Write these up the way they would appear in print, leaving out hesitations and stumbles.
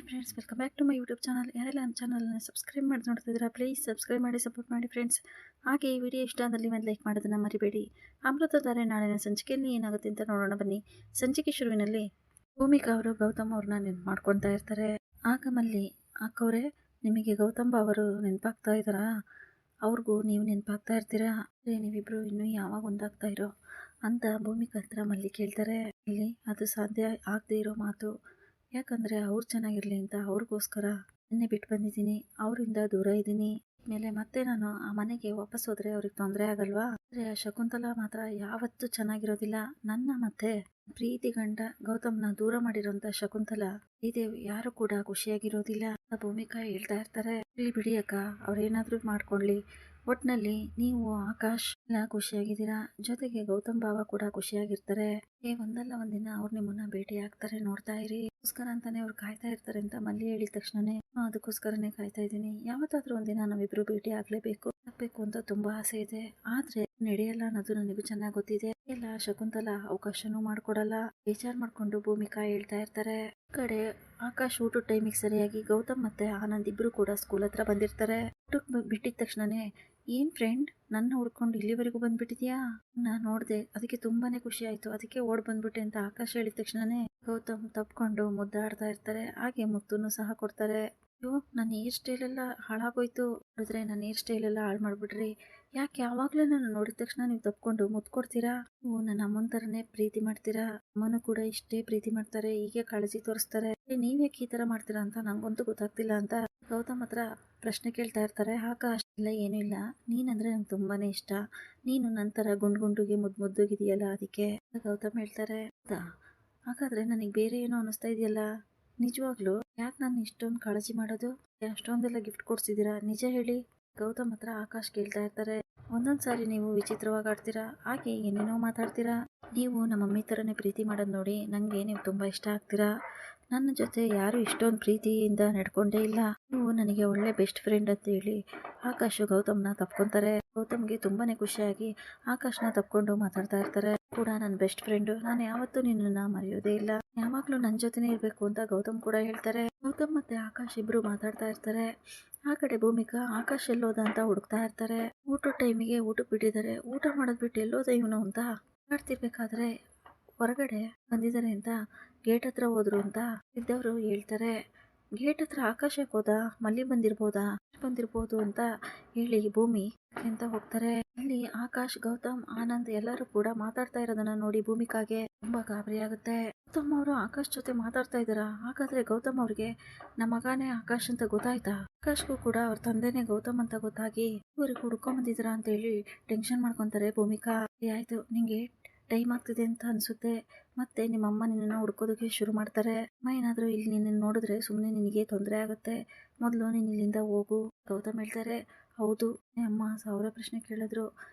Friends, welcome back to my YouTube channel. ಯಾರೆಲ್ಲ ನನ್ನ ಚಾನಲ್ನ ಸಬ್ಸ್ಕ್ರೈಬ್ ಮಾಡಿ ನೋಡ್ತಿದ್ದೀರಾ, ಪ್ಲೀಸ್ ಸಬ್ಸ್ಕ್ರೈಬ್ ಮಾಡಿ ಸಪೋರ್ಟ್ ಮಾಡಿ ಫ್ರೆಂಡ್ಸ್. ಹಾಗೆ ಈ ವಿಡಿಯೋ ಇಷ್ಟ ಆದಲ್ಲಿ ಒಂದು ಲೈಕ್ ಮಾಡೋದನ್ನು ಮರಿಬೇಡಿ. ಅಮೃತಧಾರೆ ನಾಳಿನ ಸಂಚಿಕೆಯಲ್ಲಿ ಏನಾಗುತ್ತೆ ಅಂತ ನೋಡೋಣ ಬನ್ನಿ. ಸಂಚಿಕೆ ಶುರುವಿನಲ್ಲಿ ಭೂಮಿಕಾ ಅವರು ಗೌತಮ್ ಅವ್ರನ್ನ ನೆನ್ಪು ಮಾಡ್ಕೊತಾ ಇರ್ತಾರೆ. ಆಗ ಮಲ್ಲಿ ಅಕ್ಕವ್ರೆ, ನಿಮಗೆ ಗೌತಮ್ ಅವರು ನೆನಪಾಗ್ತಾ ಇದ್ದಾರಾ? ಅವ್ರಿಗೂ ನೀವು ನೆನಪಾಗ್ತಾ ಇರ್ತೀರಾ? ನೀವಿಬ್ರು ಇನ್ನೂ ಯಾವಾಗ ಒಂದಾಗ್ತಾ ಇರೋ ಅಂತ ಭೂಮಿಕಾ ಹತ್ರ ಮಲ್ಲಿ ಕೇಳ್ತಾರೆ. ಅಲ್ಲಿ ಅದು ಸಾಧ್ಯ ಆಗದೆ ಇರೋ ಮಾತು. ಯಾಕಂದರೆ ಅವ್ರು ಚೆನ್ನಾಗಿರಲಿ ಅಂತ ಅವ್ರಿಗೋಸ್ಕರ ನಿನ್ನೆ ಬಿಟ್ಟು ಬಂದಿದ್ದೀನಿ, ಅವರಿಂದ ದೂರ ಇದ್ದೀನಿ. ಮೇಲೆ ಮತ್ತೆ ನಾನು ಆ ಮನೆಗೆ ವಾಪಸ್ ಹೋದರೆ ಅವ್ರಿಗೆ ತೊಂದರೆ ಆಗಲ್ವಾ? ಆದರೆ ಶಕುಂತಲಾ ಮಾತ್ರ ಯಾವತ್ತೂ ಚೆನ್ನಾಗಿರೋದಿಲ್ಲ. ನನ್ನ ಮತ್ತೆ ಪ್ರೀತಿ ಗಂಡ ಗೌತಮ್ನ ದೂರ ಮಾಡಿರೋಂಥ ಶಕುಂತಲಾ ಶ್ರೀದೇವಿ ಯಾರು ಕೂಡ ಖುಷಿಯಾಗಿರೋದಿಲ್ಲ. ಭೂಮಿಕಾ ಹೇಳ್ತಾ ಇರ್ತಾರೆ, ಇಲ್ಲಿ ಬಿಡಿ ಅಕ್ಕ, ಅವ್ರೇನಾದ್ರೂ ಮಾಡ್ಕೊಳ್ಳಿ, ಒಟ್ನಲ್ಲಿ ನೀವು ಆಕಾಶ್ ಎಲ್ಲ ಖುಷಿಯಾಗಿದ್ದೀರಾ, ಜೊತೆಗೆ ಗೌತಮ್ ಭಾವ ಕೂಡ ಖುಷಿಯಾಗಿರ್ತಾರೆ. ಒಂದಲ್ಲ ಒಂದಿನ ಅವ್ರು ನಿಮ್ಮನ್ನ ಭೇಟಿ ಆಗ್ತಾರೆ, ನೋಡ್ತಾ ಇರಿ. ಅದಕ್ಕೋಸ್ಕರ ಅಂತಾನೆ ಅವ್ರು ಕಾಯ್ತಾ ಇರ್ತಾರೆ ಅಂತ ಮಲ್ಲಿ ಹೇಳಿದ ತಕ್ಷಣನೇ ಅದಕ್ಕೋಸ್ಕರನೇ ಕಾಯ್ತಾ ಇದ್ದೀನಿ. ಯಾವತ್ತಾದ್ರೂ ಒಂದಿನ ನಾವಿಬ್ರು ಭೇಟಿ ಆಗ್ಲೇಬೇಕು ಅಂತ ತುಂಬಾ ಆಸೆ ಇದೆ. ಆದ್ರೆ ನಡೆಯಲ್ಲ ಅನ್ನೋದು ನನಗೂ ಚೆನ್ನಾಗಿ ಗೊತ್ತಿದೆ. ಎಲ್ಲ ಶಕುಂತಲಾ ಅವಕಾಶನೂ ಮಾಡ್ಕೊಡಲ್ಲ. ವಿಚಾರ ಮಾಡ್ಕೊಂಡು ಭೂಮಿಕಾ ಹೇಳ್ತಾ ಇರ್ತಾರೆ. ಕಡೆ ಆಕಾಶ್ ಊಟದ ಟೈಮಿಗೆ ಸರಿಯಾಗಿ ಗೌತಮ್ ಮತ್ತೆ ಆನಂದ್ ಇಬ್ರು ಕೂಡ ಸ್ಕೂಲ್ ಹತ್ರ ಬಂದಿರ್ತಾರೆ. ಊಟಕ್ಕೆ ಬಿಟ್ಟಿದ ತಕ್ಷಣನೇ, ಏನ್ ಫ್ರೆಂಡ್, ನನ್ನ ಹುಡ್ಕೊಂಡು ಇಲ್ಲಿವರೆಗೂ ಬಂದ್ಬಿಟ್ಟಿದ್ಯಾ? ನಾನು ನೋಡ್ದೆ, ಅದಕ್ಕೆ ತುಂಬಾನೇ ಖುಷಿ ಆಯ್ತು, ಅದಕ್ಕೆ ಓಡ್ ಬಂದ್ಬಿಟ್ಟೆ ಅಂತ ಆಕಾಶ್ ಹೇಳಿದ ತಕ್ಷಣನೇ ಗೌತಮ್ ತಪ್ಕೊಂಡು ಮುದ್ದಾಡ್ತಾ ಇರ್ತಾರೆ. ಹಾಗೆ ಮುತ್ತನ್ನು ಸಹ ಕೊಡ್ತಾರೆ. ಅಯ್ಯೋ, ನನ್ನ ಹೇರ್ ಸ್ಟೈಲ್ ಎಲ್ಲ ಹಾಳಾಗೋಯ್ತು, ನೋಡಿದ್ರೆ ನನ್ನ ಹೇರ್ ಸ್ಟೈಲ್ ಎಲ್ಲ ಹಾಳು ಮಾಡ್ಬಿಡ್ರಿ. ಯಾಕೆ ಯಾವಾಗ್ಲೂ ನಾನು ನೋಡಿದ ತಕ್ಷಣ ನೀವು ತಪ್ಕೊಂಡು ಮುತ್ತು ಕೊಡ್ತೀರಾ? ನೀವು ನನ್ನ ಅಮ್ಮನ ಥರನೇ ಪ್ರೀತಿ ಮಾಡ್ತೀರಾ, ಅಮ್ಮನೂ ಕೂಡ ಇಷ್ಟೇ ಪ್ರೀತಿ ಮಾಡ್ತಾರೆ, ಹೀಗೆ ಕಾಳಜಿ ತೋರಿಸ್ತಾರೆ. ನೀವ್ಯಾಕೆ ಈ ತರ ಮಾಡ್ತೀರಾ ಅಂತ ನಂಗಂತೂ ಗೊತ್ತಾಗ್ತಿಲ್ಲ ಅಂತ ಗೌತಮ್ ಹತ್ರ ಪ್ರಶ್ನೆ ಕೇಳ್ತಾ ಇರ್ತಾರೆ. ಆಕಾಶ್, ಇಲ್ಲ ಏನೂ ಇಲ್ಲ, ನೀನಂದ್ರೆ ನಂಗೆ ತುಂಬಾನೇ ಇಷ್ಟ, ನೀನು ನಂತರ ಗುಂಡುಗೆ ಮುದ್ದುಗಿದೆಯಲ್ಲ ಅದಕ್ಕೆ. ಗೌತಮ್ ಹೇಳ್ತಾರೆ, ಹಾಗಾದ್ರೆ ನನಗೆ ಬೇರೆ ಏನೋ ಅನಿಸ್ತಾ ಇದೆಯಲ್ಲ, ನಿಜವಾಗ್ಲೂ ಯಾಕೆ ನಾನು ಇಷ್ಟೊಂದು ಕಾಳಜಿ ಮಾಡೋದು? ಅಷ್ಟೊಂದೆಲ್ಲ ಗಿಫ್ಟ್ ಕೊಡ್ಸಿದ್ದೀರಾ, ನಿಜ ಹೇಳಿ? ಗೌತಮ್ ಹತ್ರ ಆಕಾಶ್ ಕೇಳ್ತಾ ಇರ್ತಾರೆ. ಒಂದೊಂದ್ಸಾರಿ ನೀವು ವಿಚಿತ್ರವಾಗಿ ಆಡ್ತೀರಾ, ಹಾಗೆ ಏನೇನೋ ಮಾತಾಡ್ತೀರಾ. ನೀವು ನಮ್ಮ ಮಮ್ಮಿ ಥರನೇ ಪ್ರೀತಿ ಮಾಡೋದು ನೋಡಿ ನನಗೆ ನೀವು ತುಂಬ ಇಷ್ಟ ಆಗ್ತೀರಾ. ನನ್ನ ಜೊತೆ ಯಾರು ಇಷ್ಟೊಂದು ಪ್ರೀತಿಯಿಂದ ನಡ್ಕೊಂಡೇ ಇಲ್ಲ. ನೀವು ನನಗೆ ಒಳ್ಳೆ ಬೆಸ್ಟ್ ಫ್ರೆಂಡ್ ಅಂತ ಹೇಳಿ ಆಕಾಶ್ ಗೌತಮ್ನ ತಪ್ಕೊಂತಾರೆ. ಗೌತಮ್ಗೆ ತುಂಬಾನೇ ಖುಷಿಯಾಗಿ ಆಕಾಶ್ನ ತಪ್ಕೊಂಡು ಮಾತಾಡ್ತಾ ಇರ್ತಾರೆ. ಕೂಡ ನನ್ನ ಬೆಸ್ಟ್ ಫ್ರೆಂಡ್, ನಾನು ಯಾವತ್ತೂ ನಿನ್ನನ್ನ ಮರೆಯೋದೇ ಇಲ್ಲ, ಯಾವಾಗ್ಲೂ ನನ್ನ ಜೊತೆನೇ ಇರ್ಬೇಕು ಅಂತ ಗೌತಮ್ ಕೂಡ ಹೇಳ್ತಾರೆ. ಗೌತಮ್ ಮತ್ತೆ ಆಕಾಶ್ ಇಬ್ರು ಮಾತಾಡ್ತಾ ಇರ್ತಾರೆ. ಆ ಕಡೆ ಭೂಮಿಕಾ ಆಕಾಶ್ ಎಲ್ಲೋದ ಅಂತ ಹುಡುಕ್ತಾ ಇರ್ತಾರೆ. ಊಟದ ಟೈಮಿಗೆ ಊಟಕ್ಕೆ ಬಿಟ್ಟಿದ್ದಾರೆ. ಊಟ ಮಾಡೋದ್ ಬಿಟ್ಟು ಎಲ್ಲೋದ ಇವನು ಅಂತ ಮಾತಾಡ್ತಿರ್ಬೇಕಾದ್ರೆ ಹೊರಗಡೆ ಬಂದಿದ್ದಾರೆ ಅಂತ ಗೇಟ್ ಹತ್ರ ಹೋದ್ರು ಅಂತ ಇದ್ದವರು ಹೇಳ್ತಾರೆ. ಗೇಟ್ ಹತ್ರ ಆಕಾಶಕ್ಕೆ ಹೋದ, ಮಲ್ಲಿ ಬಂದಿರ್ಬೋದು ಅಂತ ಹೇಳಿ ಭೂಮಿ ಅಂತ ಹೋಗ್ತಾರೆ. ಅಲ್ಲಿ ಆಕಾಶ್, ಗೌತಮ್, ಆನಂದ್ ಎಲ್ಲರೂ ಕೂಡ ಮಾತಾಡ್ತಾ ಇರೋದನ್ನ ನೋಡಿ ಭೂಮಿಕಾಗೆ ತುಂಬಾ ಗಾಬರಿ ಆಗುತ್ತೆ. ಗೌತಮ್ ಅವರು ಆಕಾಶ್ ಜೊತೆ ಮಾತಾಡ್ತಾ ಇದ್ದಾರಾ? ಹಾಗಾದ್ರೆ ಗೌತಮ್ ಅವ್ರಿಗೆ ನಮ್ಮ ಮಗನೇ ಆಕಾಶ್ ಅಂತ ಗೊತ್ತಾಯ್ತಾ? ಆಕಾಶ್ಗೂ ಕೂಡ ಅವ್ರ ತಂದೆನೇ ಗೌತಮ್ ಅಂತ ಗೊತ್ತಾಗಿ ಇವ್ರಿಗೆ ಹುಡ್ಕೊಂಡ್ ಬಂದಿದ್ದೀರಾ ಅಂತ ಹೇಳಿ ಟೆನ್ಷನ್ ಮಾಡ್ಕೊಂತಾರೆ ಭೂಮಿಕಾ. ಆಯ್ತು, ನಿಂಗೆ ಟೈಮ್ ಆಗ್ತಿದೆ ಅಂತ ಅನ್ಸುತ್ತೆ, ಮತ್ತೆ ನಿಮ್ಮಮ್ಮ ನಿನ್ನನ್ನು ಹುಡ್ಕೋದಕ್ಕೆ ಶುರು ಮಾಡ್ತಾರೆ. ಅಮ್ಮ ಏನಾದರೂ ಇಲ್ಲಿ ನಿನ್ನ ನೋಡಿದ್ರೆ ಸುಮ್ಮನೆ ನಿನಗೆ ತೊಂದರೆ ಆಗುತ್ತೆ, ಮೊದಲು ನೀನು ಇಲ್ಲಿಂದ ಹೋಗು. ಗೌತಮ್ ಹೇಳ್ತಾರೆ, ಹೌದು ಅಮ್ಮ 1000 ಪ್ರಶ್ನೆ ಕೇಳಿದ್ರು,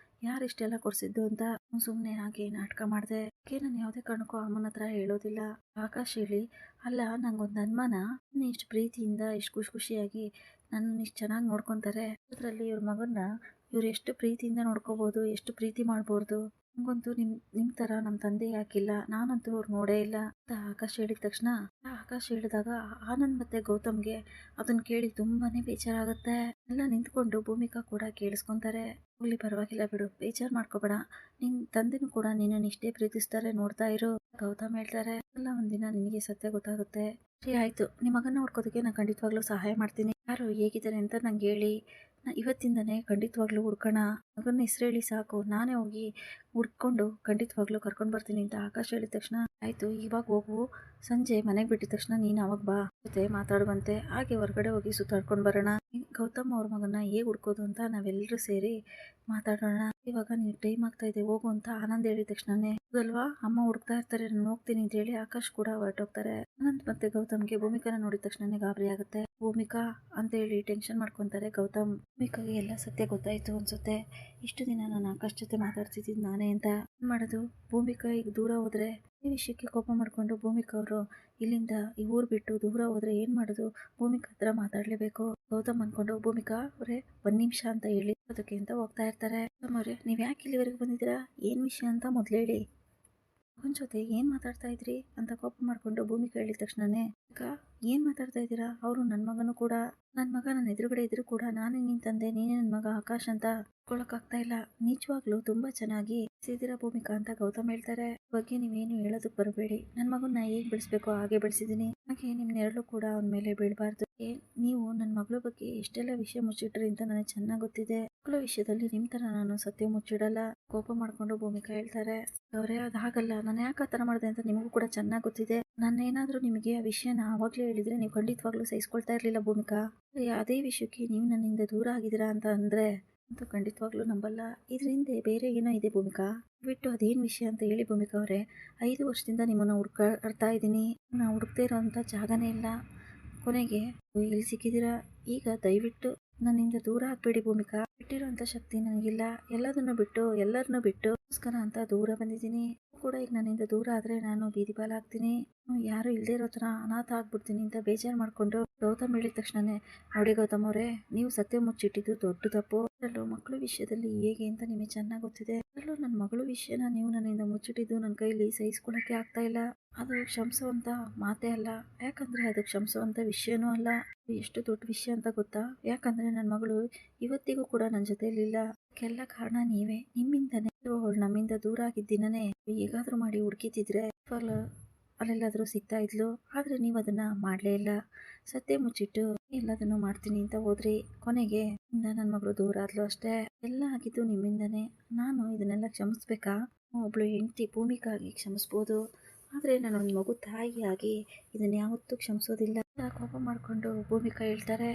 ಯಾರು ಇಷ್ಟೆಲ್ಲ ಕೊಡ್ಸಿದ್ದು ಅಂತ ಸುಮ್ಮನೆ ಹಾಗೆ ನಾಟಕ ಮಾಡಿದೆ. ನಾನು ಯಾವುದೇ ಕಾರಣಕ್ಕೂ ಅಮ್ಮನ ಹತ್ರ ಹೇಳೋದಿಲ್ಲ. ಆಕಾಶ್ ಹೇಳಿ, ಅಲ್ಲ ನಂಗೊಂದು ಅನುಮಾನ, ಇಷ್ಟು ಪ್ರೀತಿಯಿಂದ ಇಷ್ಟು ಖುಷಿಯಾಗಿ ನನ್ನ ಇಷ್ಟು ಚೆನ್ನಾಗಿ ನೋಡ್ಕೊತಾರೆ, ಅದರಲ್ಲಿ ಇವ್ರ ಮಗನ್ನ ಇವ್ರು ಎಷ್ಟು ಪ್ರೀತಿಯಿಂದ ನೋಡ್ಕೋಬಹುದು, ಎಷ್ಟು ಪ್ರೀತಿ ಮಾಡ್ಬೋದು. ನಂಗಂತೂ ನಿಮ್ ತರ ನಮ್ಮ ತಂದೆ ಯಾಕಿಲ್ಲ, ನಾನಂತೂ ಅವ್ರು ನೋಡೇ ಇಲ್ಲ ಅಂತ ಆಕಾಶ್ ಹೇಳಿದ ತಕ್ಷಣ, ಆಕಾಶ್ ಹೇಳಿದಾಗ ಆನಂದ್ ಮತ್ತೆ ಗೌತಮ್ಗೆ ಅದನ್ನ ಕೇಳಿ ತುಂಬಾನೇ ಬೇಜಾರಾಗುತ್ತೆ. ಎಲ್ಲ ನಿಂತ್ಕೊಂಡು ಭೂಮಿಕಾ ಕೂಡ ಕೇಳಿಸ್ಕೊಂತಾರೆ. ಹೋಗ್ಲಿ ಪರವಾಗಿಲ್ಲ ಬಿಡು, ಬೇಜಾರ್ ಮಾಡ್ಕೋಬೇಡ, ನಿನ್ ತಂದೆನೂ ಕೂಡ ನಿನ್ನನ್ನು ಇಷ್ಟೇ ಪ್ರೀತಿಸ್ತಾರೆ, ನೋಡ್ತಾ ಇರು. ಗೌತಮ್ ಹೇಳ್ತಾರೆ, ಎಲ್ಲ ಒಂದಿನ ನಿನಗೆ ಸತ್ಯ ಗೊತ್ತಾಗುತ್ತೆ. ಸರಿ ಆಯ್ತು, ನಿಮ್ಮ ಮಗನ ಹುಡ್ಕೋದಕ್ಕೆ ನಾನು ಖಂಡಿತವಾಗ್ಲೂ ಸಹಾಯ ಮಾಡ್ತೀನಿ. ಯಾರು ಹೇಗಿದ್ದಾರೆ ಅಂತ ನಂಗೆ ಹೇಳಿ, ಇವತ್ತಿಂದನೇ ಖಂಡಿತವಾಗ್ಲೂ ಹುಡ್ಕೋಣ. ಮಗನ ಹೆಸರು ಹೇಳಿ ಸಾಕು, ನಾನೇ ಹೋಗಿ ಹುಡ್ಕೊಂಡು ಖಂಡಿತವಾಗ್ಲೂ ಕರ್ಕೊಂಡು ಬರ್ತೀನಿ ಅಂತ ಆಕಾಶ್ ಹೇಳಿದ ತಕ್ಷಣ, ಆಯ್ತು ಇವಾಗ ಹೋಗು, ಸಂಜೆ ಮನೆಗೆ ಬಿಟ್ಟಿದ ತಕ್ಷಣ ನೀನು ಅವಾಗ ಬಾ, ಜೊತೆ ಮಾತಾಡುವಂತೆ. ಹಾಗೆ ಹೊರಗಡೆ ಹೋಗಿ ಸುತ್ತಾಡ್ಕೊಂಡು ಬರೋಣ. ಗೌತಮ್ ಅವ್ರ ಮಗನ ಹೇಗೆ ಹುಡ್ಕೋದು ಅಂತ ನಾವೆಲ್ಲರೂ ಸೇರಿ ಮಾತಾಡೋಣ. ಇವಾಗ ನೀನು ಟೈಮ್ ಆಗ್ತಾ ಇದೆ, ಹೋಗು ಅಂತ ಆನಂದ್ ಹೇಳಿದ ತಕ್ಷಣನೇ, ಹೌದಲ್ವಾ ಅಮ್ಮ ಹುಡುಕ್ತಾ ಇರ್ತಾರೆ, ನಾನು ಹೋಗ್ತೀನಿ ಅಂತ ಹೇಳಿ ಆಕಾಶ್ ಕೂಡ ಹೊರಟೋಗ್ತಾರೆ. ಆನಂದ್ ಮತ್ತೆ ಗೌತಮ್ಗೆ ಭೂಮಿಕಾನ ನೋಡಿದ ತಕ್ಷಣನೇ ಗಾಬರಿ ಆಗುತ್ತೆ. ಭೂಮಿಕಾ ಅಂತ ಹೇಳಿ ಟೆನ್ಷನ್ ಮಾಡ್ಕೊಂತಾರೆ ಗೌತಮ್. ಭೂಮಿಕಾಗೆ ಎಲ್ಲ ಸತ್ಯ ಗೊತ್ತಾಯ್ತು ಅನ್ಸುತ್ತೆ. ಇಷ್ಟು ದಿನ ನಾನು ಆಕಾಶ್ ಜೊತೆ ಮಾತಾಡ್ತಿದ್ದಿದ್ದು ನಾನೇ ಅಂತ. ಏನ್ ಮಾಡೋದು, ಭೂಮಿಕಾ ಈಗ ದೂರ ಹೋದ್ರೆ, ಈ ವಿಷಯಕ್ಕೆ ಕೋಪ ಮಾಡ್ಕೊಂಡು ಭೂಮಿಕಾ ಅವರು ಇಲ್ಲಿಂದ ಈ ಊರು ಬಿಟ್ಟು ದೂರ ಹೋದ್ರೆ ಏನ್ ಮಾಡೋದು, ಭೂಮಿಕಾ ಹತ್ರ ಮಾತಾಡ್ಲೇಬೇಕು. ಗೌತಮ್ ಅನ್ಕೊಂಡು, ಭೂಮಿಕಾ ಅವರೇ 1 ನಿಮಿಷ ಅಂತ ಹೇಳಿ ಅದಕ್ಕೆ ಅಂತ ಹೋಗ್ತಾ ಇರ್ತಾರೆ. ಗೌತಮ್ ಅವ್ರೆ, ನೀವ್ ಯಾಕೆ ಇಲ್ಲಿವರೆಗೂ ಬಂದಿದ್ದೀರಾ, ಏನ್ ವಿಷಯ ಅಂತ ಮೊದ್ಲು ಹೇಳಿ, ಮಗನ ಜೊತೆ ಏನ್ ಮಾತಾಡ್ತಾ ಇದ್ರಿ ಅಂತ ಕೋಪ ಮಾಡ್ಕೊಂಡು ಭೂಮಿಕಾ ಹೇಳಿದ ತಕ್ಷಣನೇ, ಏನು ಮಾತಾಡ್ತಾ ಇದ್ದೀರಾ? ಅವರು ನನ್ನ ಮಗನೂ ಕೂಡ. ನನ್ನ ಮಗ ನನ್ನ ಎದುರುಗಡೆ ಇದ್ರೂ ಕೂಡ ನಾನೇ ನಿನ್ನ ತಂದೆ, ನೀನೇ ನನ್ನ ಮಗ ಆಕಾಶ್ ಅಂತ ಹೇಳ್ಕೊಳಕ್ಕಾಗ್ತಾ ಇಲ್ಲ. ನಿಜವಾಗ್ಲೂ ತುಂಬ ಚೆನ್ನಾಗಿ ಬೆಳೆಸಿದ್ದೀರಾ ಭೂಮಿಕಾ ಅಂತ ಗೌತಮ್ ಹೇಳ್ತಾರೆ. ಬಗ್ಗೆ ನೀವೇನು ಹೇಳೋದಕ್ಕೆ ಬರಬೇಡಿ. ನನ್ನ ಮಗನ್ನ ಹೇಗೆ ಬೆಳೆಸ್ಬೇಕೋ ಹಾಗೆ ಬೆಳೆಸಿದ್ದೀನಿ. ಹಾಗೆ ನಿಮ್ಮ ನೆರಳು ಕೂಡ ಅವನ ಮೇಲೆ ಬೀಳಬಾರ್ದು. ನೀವು ನನ್ನ ಮಗಳ ಬಗ್ಗೆ ಎಷ್ಟೆಲ್ಲ ವಿಷಯ ಮುಚ್ಚಿಟ್ರಿ ಅಂತ ನನಗೆ ಚೆನ್ನಾಗಿ ಗೊತ್ತಿದೆ. ಮಕ್ಕಳ ವಿಷಯದಲ್ಲಿ ನಿಮ್ಮ ಥರ ನಾನು ಸತ್ಯ ಮುಚ್ಚಿಡಲ್ಲ. ಕೋಪ ಮಾಡ್ಕೊಂಡು ಭೂಮಿಕಾ ಹೇಳ್ತಾರೆ, ಅವರೇ ಅದು ಹಾಗಲ್ಲ, ನಾನು ಯಾಕೆ ಆ ಥರ ಮಾಡಿದೆ ಅಂತ ನಿಮಗೂ ಕೂಡ ಚೆನ್ನಾಗಿ ಗೊತ್ತಿದೆ. ನಾನೇನಾದರೂ ನಿಮಗೆ ಆ ವಿಷಯನ ಆವಾಗಲೇ ಹೇಳಿದರೆ ನೀವು ಖಂಡಿತವಾಗ್ಲೂ ಸಹಿಸ್ಕೊಳ್ತಾ ಇರಲಿಲ್ಲ ಭೂಮಿಕಾ. ಅದೇ ವಿಷಯಕ್ಕೆ ನೀವು ನನ್ನಿಂದ ದೂರ ಆಗಿದ್ದೀರಾ ಅಂತ ಅಂದರೆ ಅಂತೂ ಖಂಡಿತವಾಗ್ಲೂ ನಂಬಲ್ಲ. ಇದ್ರ ಹಿಂದೆ ಬೇರೆ ಏನೋ ಇದೆ ಭೂಮಿಕಾ. ಬಿಟ್ಟು ಅದೇನು ವಿಷಯ ಅಂತ ಹೇಳಿ ಭೂಮಿಕಾ ಅವರೇ. 5 ವರ್ಷದಿಂದ ನಿಮ್ಮನ್ನು ಹುಡ್ಕಾಡ್ತಾ ಇದ್ದೀನಿ. ನಾನು ಹುಡುಕ್ತಾ ಇರೋಂಥ ಜಾಗನೇ ಇಲ್ಲ. ಕೊನೆಗೆ ಇಲ್ಲಿ ಸಿಕ್ಕಿದ್ದೀರಾ. ಈಗ ದಯವಿಟ್ಟು ನನ್ನಿಂದ ದೂರ ಆಗಬೇಡಿ ಭೂಮಿಕಾ. ಬಿಟ್ಟಿರೋಂಥ ಶಕ್ತಿ ನನಗಿಲ್ಲ. ಎಲ್ಲರನ್ನೂ ಬಿಟ್ಟು ಗೋಸ್ಕರ ಅಂತ ದೂರ ಬಂದಿದ್ದೀನಿ. ಕೂಡ ಈಗ ನನ್ನಿಂದ ದೂರ ಆದರೆ ನಾನು ಬೀದಿ ಪಾಲಾಗ್ತೀನಿ, ಯಾರು ಇಲ್ಲದೆ ಇರೋ ಥರ ಅನಾಥ ಆಗ್ಬಿಡ್ತೀನಿ ಅಂತ ಬೇಜಾರು ಮಾಡಿಕೊಂಡು ಗೌತಮ್ ಹೇಳಿದ ತಕ್ಷಣನೇ, ನೋಡಿ ಗೌತಮ್ ಅವರೇ, ನೀವು ಸತ್ಯ ಮುಚ್ಚಿಟ್ಟಿದ್ದು ದೊಡ್ಡ ತಪ್ಪು. ಅದರಲ್ಲೂ ಮಕ್ಕಳ ವಿಷಯದಲ್ಲಿ ಹೇಗೆ ಅಂತ ನಿಮಗೆ ಚೆನ್ನಾಗಿ ಗೊತ್ತಿದೆ. ಅದರಲ್ಲೂ ನನ್ನ ಮಗಳ ವಿಷಯನ ನೀವು ನನ್ನಿಂದ ಮುಚ್ಚಿಟ್ಟಿದ್ದು ನನ್ನ ಕೈಲಿ ಸಹಿಸ್ಕೊಳ್ಳೋಕ್ಕೆ ಆಗ್ತಾ ಇಲ್ಲ. ಅದು ಕ್ಷಮಿಸುವಂಥ ಮಾತೇ ಅಲ್ಲ. ಯಾಕಂದರೆ ಅದು ಕ್ಷಮಿಸುವಂಥ ವಿಷಯನೂ ಅಲ್ಲ. ಎಷ್ಟು ದೊಡ್ಡ ವಿಷಯ ಅಂತ ಗೊತ್ತಾ? ಯಾಕಂದರೆ ನನ್ನ ಮಗಳು ಇವತ್ತಿಗೂ ಕೂಡ ನನ್ನ ಜೊತೆಯಲ್ಲಿಲ್ಲ. ಅದಕ್ಕೆಲ್ಲ ಕಾರಣ ನೀವೇ. ನಿಮ್ಮಿಂದನೇ ಅವಳು ನಮ್ಮಿಂದ ದೂರ ಆಗಿದ್ದಿನೇ ಹೇಗಾದರೂ ಮಾಡಿ ಹುಡುಕಿತಿದ್ರೆ ಅಲ್ಲೆಲ್ಲಾದರೂ ಸಿಗ್ತಾ ಇದ್ಲು. ಆದರೆ ನೀವು ಅದನ್ನು ಮಾಡಲೇ ಇಲ್ಲ. ಸತ್ಯ ಮುಚ್ಚಿಟ್ಟು ಎಲ್ಲದನ್ನು ಮಾಡ್ತೀನಿ ಅಂತ ಹೋದ್ರಿ. ಕೊನೆಗೆ ನನ್ನ ಮಗಳು ದೂರ ಆದ್ಲು ಅಷ್ಟೇ. ಎಲ್ಲ ಆಗಿದ್ದು ನಿಮ್ಮಿಂದನೇ. ನಾನು ಇದನ್ನೆಲ್ಲ ಕ್ಷಮಿಸ್ಬೇಕಾ? ಒಬ್ಳು ಹೆಂಡತಿ ಭೂಮಿಕಾಗಿ ಕ್ಷಮಿಸ್ಬೋದು, ಆದರೆ ನಾನೊಂದು ಮಗು ತಾಯಿಯಾಗಿ ಇದನ್ನು ಯಾವತ್ತೂ ಕ್ಷಮಿಸೋದಿಲ್ಲ. ಕೋಪ ಮಾಡಿಕೊಂಡು ಭೂಮಿಕಾ ಹೇಳ್ತಾರೆ,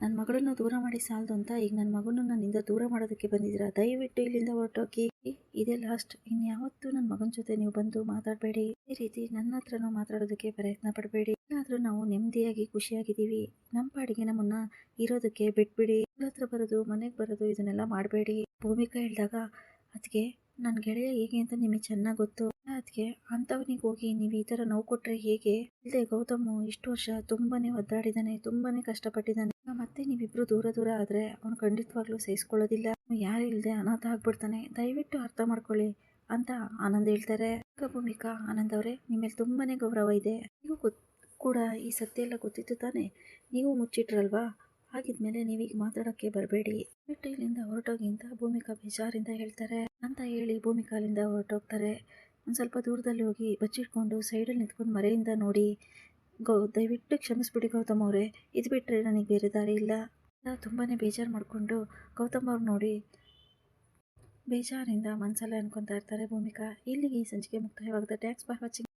ನನ್ನ ಮಗಳನ್ನು ದೂರ ಮಾಡಿ ಸಾಲದು ಅಂತ ಈಗ ನನ್ನ ಮಗನನ್ನು ನನ್ನಿಂದ ದೂರ ಮಾಡೋದಕ್ಕೆ ಬಂದಿದ್ದೀರಾ. ದಯವಿಟ್ಟು ಇಲ್ಲಿಂದ ಹೊರಟೋಗಿ. ಇದೇ ಲಾಸ್ಟ್. ಇನ್ಯಾವತ್ತೂ ನನ್ನ ಮಗನ ಜೊತೆ ನೀವು ಬಂದು ಮಾತಾಡಬೇಡಿ. ಈ ರೀತಿ ನನ್ನ ಹತ್ರನೂ ಮಾತಾಡೋದಕ್ಕೆ ಪ್ರಯತ್ನ ಪಡಬೇಡಿ. ಏನಾದರೂ ನಾವು ನೆಮ್ಮದಿಯಾಗಿ ಖುಷಿಯಾಗಿದ್ದೀವಿ. ನಮ್ಮ ಪಾಡಿಗೆ ನಮ್ಮನ್ನು ಇರೋದಕ್ಕೆ ಬಿಟ್ಬಿಡಿ. ಹತ್ರ ಬರೋದು, ಮನೆಗೆ ಬರೋದು ಇದನ್ನೆಲ್ಲ ಮಾಡಬೇಡಿ. ಭೂಮಿಕಾ ಹೇಳಿದಾಗ, ಅದಕ್ಕೆ ನನ್ನ ಗೆಳೆಯ ಹೇಗೆ ಅಂತ ನಿಮಗೆ ಚೆನ್ನಾಗಿ ಗೊತ್ತು. ಅದಕ್ಕೆ ಅಂಥವನಿಗೆ ಹೋಗಿ ನೀವು ಈ ಥರ ನೋವು ಕೊಟ್ಟರೆ ಹೇಗೆ? ಇಲ್ಲದೆ ಗೌತಮ್ ಇಷ್ಟು ವರ್ಷ ತುಂಬಾ ಒದ್ದಾಡಿದ್ದಾನೆ, ತುಂಬಾ ಕಷ್ಟಪಟ್ಟಿದ್ದಾನೆ. ಮತ್ತೆ ನೀವಿಬ್ರು ದೂರ ಆದರೆ ಅವನು ಖಂಡಿತವಾಗ್ಲೂ ಸಹಿಸ್ಕೊಳ್ಳೋದಿಲ್ಲ. ಯಾರು ಇಲ್ಲದೆ ಅನಾಥ ಆಗ್ಬಿಡ್ತಾನೆ. ದಯವಿಟ್ಟು ಅರ್ಥ ಮಾಡ್ಕೊಳ್ಳಿ ಅಂತ ಆನಂದ್ ಹೇಳ್ತಾರೆ. ಭೂಮಿಕಾ, ಆನಂದ್ ಅವರೇ, ನಿಮ್ಮ ಮೇಲೆ ತುಂಬಾ ಗೌರವ ಇದೆ. ನೀವು ಕೂಡ ಈ ಸತ್ಯ ಎಲ್ಲ ಗೊತ್ತಿತ್ತು ತಾನೆ? ನೀವು ಮುಚ್ಚಿಟ್ರಲ್ವಾ? ಹಾಗಿದ್ಮೇಲೆ ನೀವೀಗ ಮಾತಾಡೋಕ್ಕೆ ಬರಬೇಡಿ. ಬಿಟ್ಟು ಇಲ್ಲಿಂದ ಹೊರಟೋಗಿ ಅಂತ ಭೂಮಿಕಾ ಬೇಜಾರಿಂದ ಹೇಳ್ತಾರೆ. ಅಂತ ಹೇಳಿ ಭೂಮಿಕಾ ಅಲ್ಲಿಂದ ಹೊರಟೋಗ್ತಾರೆ. ಒಂದು ಸ್ವಲ್ಪ ದೂರದಲ್ಲಿ ಹೋಗಿ ಬಚ್ಚಿಟ್ಕೊಂಡು ಸೈಡಲ್ಲಿ ನಿಂತ್ಕೊಂಡು ಮರೆಯಿಂದ ನೋಡಿ, ದಯವಿಟ್ಟು ಕ್ಷಮಿಸ್ಬಿಡಿ ಗೌತಮ್ ಅವರೇ, ಇದು ಬಿಟ್ಟರೆ ನನಗೆ ಬೇರೆ ದಾರಿ ಇಲ್ಲ. ತುಂಬಾ ಬೇಜಾರು ಮಾಡಿಕೊಂಡು ಗೌತಮ್ ಅವ್ರು ನೋಡಿ ಬೇಜಾರಿಂದ ಮನಸ್ಸಲ್ಲೇ ಅನ್ಕೊತಾ ಇರ್ತಾರೆ ಭೂಮಿಕಾ. ಇಲ್ಲಿಗೆ ಈ ಸಂಚಿಕೆ ಮುಕ್ತಾಯವಾಗುತ್ತೆ. Thanks for watching.